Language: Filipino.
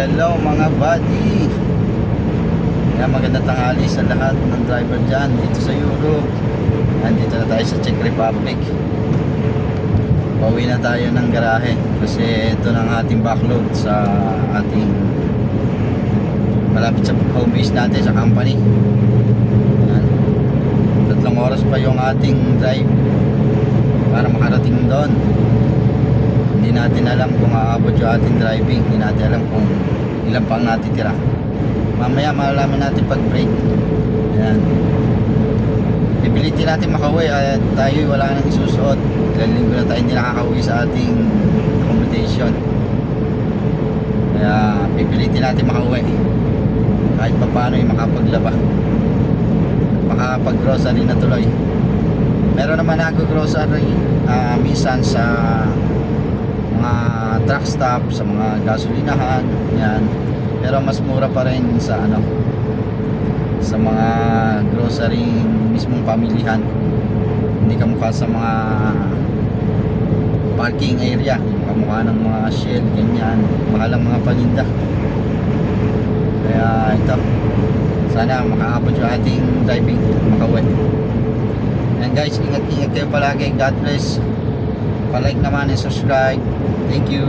Hello mga buddy. Magandang tanghali sa lahat ng driver dyan dito sa Europe. Nandito na tayo sa Czech Republic. Pauwi na tayo ng garahe kasi ito na ang ating backload sa ating malapit sa home base natin sa company. Yan. 3 oras pa yung ating drive para makarating doon. Hindi natin alam kung aabot yung ating driving. Hindi natin alam kung ilan pang natitira. Mamaya malalaman natin pag break. Yan. Pipilitin natin makauwi at tayo wala nang isusuot. Ilang linggo na tayo hindi nakakauwi sa ating accommodation. Kaya pipilitin natin makauwi. Kahit pa paano yung makapaglaba. Makapag grocery na tuloy. Meron naman ako grocery minsan sa mga truck stop, sa mga gasolinahan, yan. Pero mas mura pa rin sa sa mga grocery mismong pamilihan. Hindi kamukha sa mga parking area, kamukha ng mga Shell, ganyan, mahal ang mga paninda. Kaya ito, sana makaabot yung ating driving, makauwi. And guys, ingat kayo palagi. God bless. Pa-like naman and subscribe. Thank you.